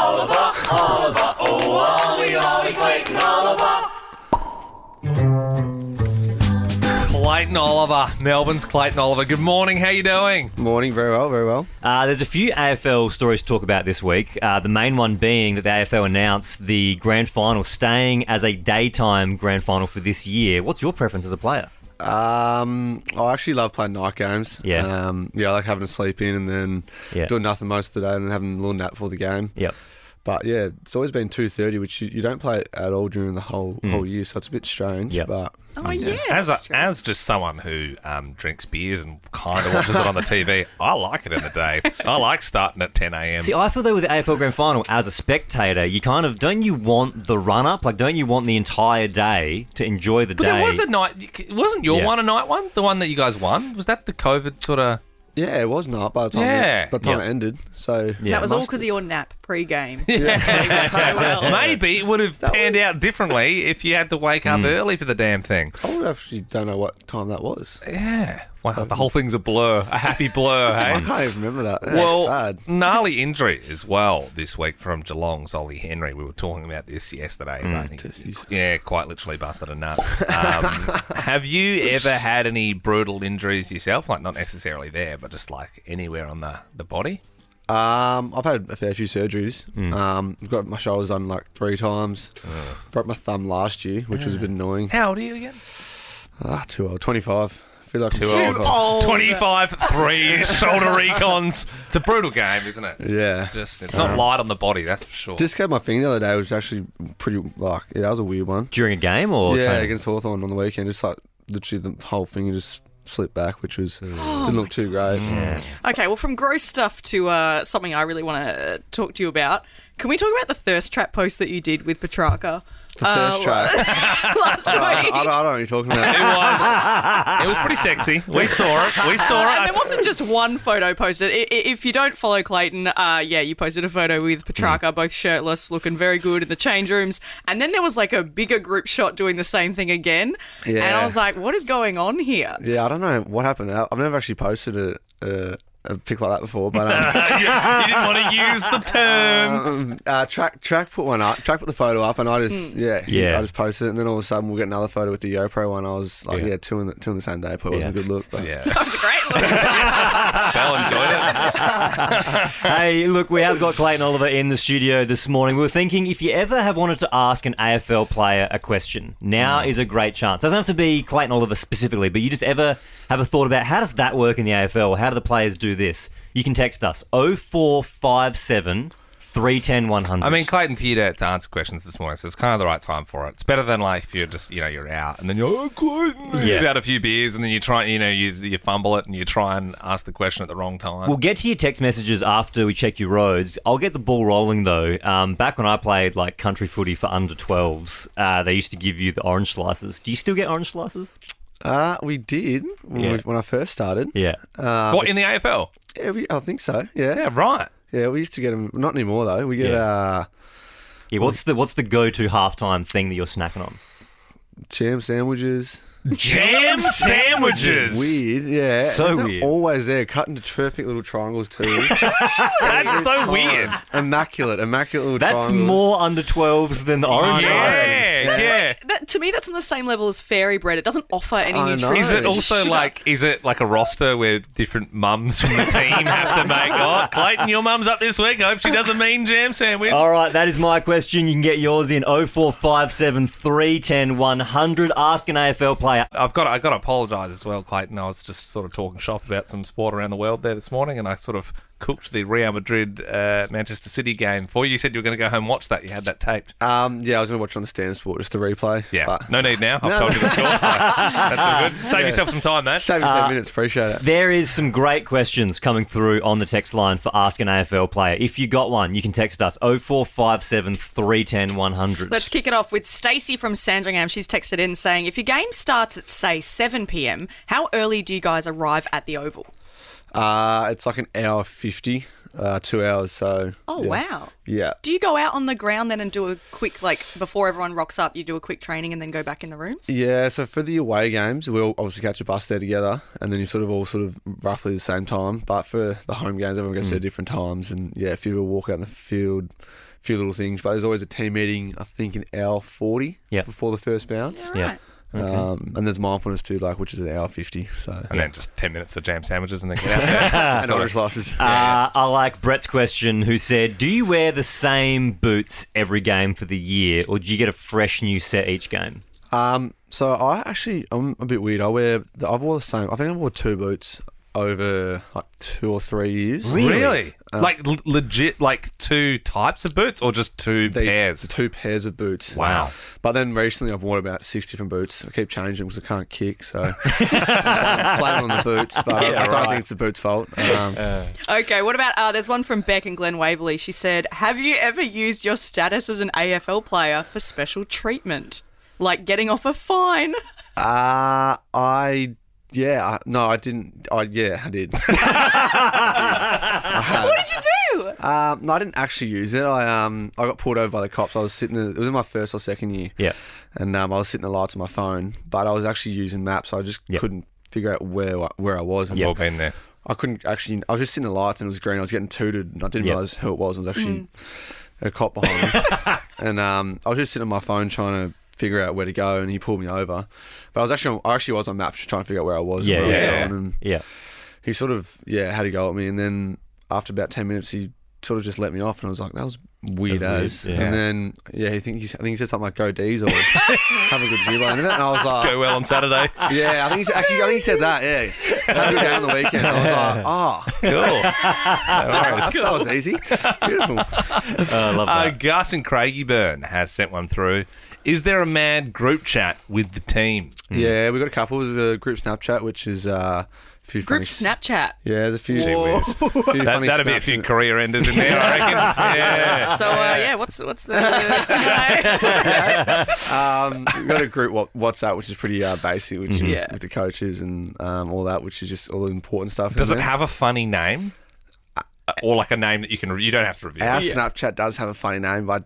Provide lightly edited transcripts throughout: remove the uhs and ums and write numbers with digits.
Oliver, Oliver, oh, Ollie, Ollie, Clayton Oliver. Clayton Oliver, Melbourne's Clayton Oliver. Good morning, how you doing? Morning, very well, very well. There's a few AFL stories to talk about this week. The main one being that the AFL announced the grand final staying as a daytime grand final for this year. What's your preference as a player? I actually love playing night games. Yeah. I like having a sleep in and then doing nothing most of the day and then having a little nap before the game. Yep. But yeah, it's always been 2:30, which you don't play at all during the whole year, so it's a bit strange. Yep. But As just someone who drinks beers and kind of watches it on the TV, I like it in the day. I like starting at 10 a.m. See, I feel though with the AFL Grand Final, as a spectator, you kind of, don't you want the run-up? Like, don't you want the entire day to enjoy the day? But there was a night, wasn't your one a night one? The one that you guys won? Was that the COVID sort of... yeah, it was not by the time, it ended. So that was all because of your nap pre-game. Yeah. So well. Maybe it would have panned out differently if you had to wake up early for the damn thing. I actually don't know what time that was. Yeah. Wow, the whole thing's a blur. A happy blur, hey? I can't even remember that. Yeah, Well, it's bad. gnarly injury as well this week from Geelong's Ollie Henry. We were talking about this yesterday. Quite literally busted a nut. Have you ever had any brutal injuries yourself? Like, not necessarily there, but just like anywhere on the body? I've had a fair few surgeries. I've got my shoulders done like 3 times. Broke my thumb last year, which was a bit annoying. How old are you again? Too old. 25. I feel like I'm Too old. 25, 3 shoulder recons. It's a brutal game, isn't it? Yeah. It's not light on the body, that's for sure. Dislocated my finger the other day, which was actually pretty, that was a weird one. During a game or Yeah, training? against Hawthorn on the weekend. Just like, literally the whole finger just slipped back, which was didn't look too great. Okay, well, from gross stuff to something I really want to talk to you about, can we talk about the thirst trap post that you did with Petrarca? The thirst trap. Last week. I don't know what you're talking about. It was pretty sexy. We saw it. And there wasn't just one photo posted. If you don't follow Clayton, you posted a photo with Petrarca, both shirtless, looking very good in the change rooms. And then there was like a bigger group shot doing the same thing again. Yeah. And I was like, what is going on here? Yeah, I don't know what happened there. I've never actually posted a pic like that before, but you didn't want to use the term. Track put one up. Track put the photo up, and I just I just posted it, and then all of a sudden we'll get another photo with the YoPro one. I was like, two in the same day. Probably wasn't a good look. But. Yeah, That was a great look. Belle enjoyed it. Hey, look, we have got Clayton Oliver in the studio this morning. We were thinking, if you ever have wanted to ask an AFL player a question, now is a great chance. Doesn't have to be Clayton Oliver specifically, but you just ever have a thought about how does that work in the AFL? How do the players do this? You can text us 0457 310 100. I mean, Clayton's here to answer questions this morning, so it's kind of the right time for it. It's better than like if you're just, you're out and then you're, Clayton, you've had a few beers and then you try, you fumble it and you try and ask the question at the wrong time. We'll get to your text messages after we check your roads. I'll get the ball rolling though. Back when I played like country footy for under 12s, they used to give you the orange slices. Do you still get orange slices? We did when I first started. Yeah. What, in the AFL? Yeah, I think so. Yeah. Yeah, right. Yeah, we used to get them. Not anymore though. We get What's the go-to halftime thing that you're snacking on? jam sandwiches. Jam sandwiches. Weird, yeah. So They're weird. Always there, cut into perfect little triangles too. That's so weird. Immaculate little That's triangles. more under 12s than the orange slices. Yeah. To me, that's on the same level as fairy bread. It doesn't offer any I know. nutrition. Is it It's just also sugar. is it like a roster where different mums from the team have to make, Clayton, your mum's up this week. I hope she doesn't mean jam sandwich. All right, that is my question. You can get yours in 0457 310 100. Ask an AFL player. I've got to apologise as well, Clayton. I was just sort of talking shop about some sport around the world there this morning, and I sort of cooked the Real Madrid Manchester City game for you. You said you were going to go home and watch that. You had that taped. I was going to watch it on the Stand Sport, just a replay. Yeah, but no need now. I've told you the score, so that's all good. Save yourself some time, mate. Save me 10 minutes, appreciate it. There is some great questions coming through on the text line for Ask an AFL Player. If you got one, you can text us 0457 310 100. Let's kick it off with Stacey from Sandringham. She's texted in saying, if your game starts at, say, 7 p.m, how early do you guys arrive at the Oval? It's like an hour 50, 2 hours. So. Oh, yeah. wow. Yeah. Do you go out on the ground then and do a quick, like, before everyone rocks up, you do a quick training and then go back in the rooms? Yeah, so for the away games, we'll obviously catch a bus there together, and then you sort of all roughly the same time. But for the home games, everyone gets there at different times, and yeah, a few people walk out in the field, a few little things. But there's always a team meeting, I think, an hour 40 before the first bounce. Yeah, right. Yeah. Okay. And there's mindfulness too, like, which is an hour 50. So And then just 10 minutes of jam sandwiches and then get out there. and orange slices. I like Brett's question, who said, do you wear the same boots every game for the year, or do you get a fresh new set each game? So I'm a bit weird. I've wore the same. I think I wore 2 boots over like 2 or 3 years. Really? Like legit, like 2 types of boots or just 2 pairs? The 2 pairs of boots. Wow. But then recently I've worn about 6 different boots. I keep changing them because I can't kick, so I'm blaming on the boots, but I don't think it's the boots' fault. Okay, what about, there's one from Beck and Glen Waverley. She said, have you ever used your status as an AFL player for special treatment? Like getting off a fine? No, I didn't. I did. What did you do? No, I didn't actually use it. I got pulled over by the cops. I was sitting. It was in my first or second year. Yeah. And I was sitting the lights on my phone, but I was actually using maps. So I just couldn't figure out where I was. We've all been there. I couldn't actually. I was just sitting the lights and it was green. I was getting tooted. And I didn't realise who it was. It was actually a cop behind me. And I was just sitting on my phone trying to figure out where to go, and he pulled me over. But I actually was on maps trying to figure out where I was. And where I was going, and he sort of had to go at me, and then after about 10 minutes he sort of just let me off, and I was like, that was weird as. Weird, And then I think he said something like go D's or have a good view line of it, and I was like, Go well on Saturday. yeah, I think he said that. Yeah, have a good game on the weekend. I was like, Cool. that was easy, beautiful. I love that. Gus and Craigieburn has sent one through. Is there a mad group chat with the team? Yeah, we got a couple. There's a group Snapchat, which is a few Group funny. Snapchat. Yeah, there's a few. Gee whiz. That'd be a few career enders in there, I reckon. Yeah. So, what's the... We've got a group WhatsApp, which is pretty basic, which is with the coaches and all that, which is just all the important stuff. Does it have a funny name? Or like a name that you don't have to reveal? Our Snapchat does have a funny name, but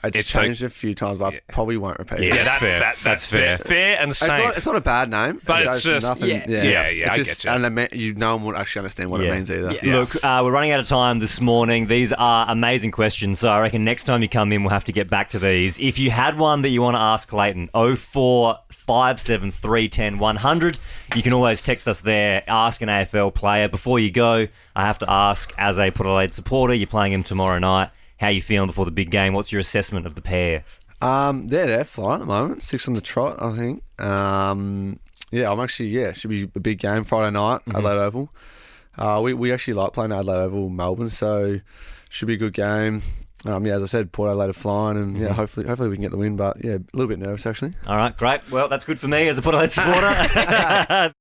it's changed a few times, but I probably won't repeat it. Yeah, that's fair. Fair and safe. It's not a bad name, But it's just... nothing. I get you. And no one would actually understand what it means either. Yeah. Look, we're running out of time this morning. These are amazing questions, so I reckon next time you come in, we'll have to get back to these. If you had one that you want to ask Clayton, 0457 100. You can always text us there, ask an AFL player. Before you go, I have to ask, as a Port Adelaide supporter, you're playing him tomorrow night. How are you feeling before the big game? What's your assessment of the pair? They're flying at the moment. 6 on the trot, I think. I'm actually, should be a big game Friday night, Adelaide Oval. We actually like playing Adelaide Oval, Melbourne, so should be a good game. As I said, Port Adelaide are flying, and hopefully we can get the win. But a little bit nervous actually. All right, great. Well, that's good for me as a Port Adelaide supporter.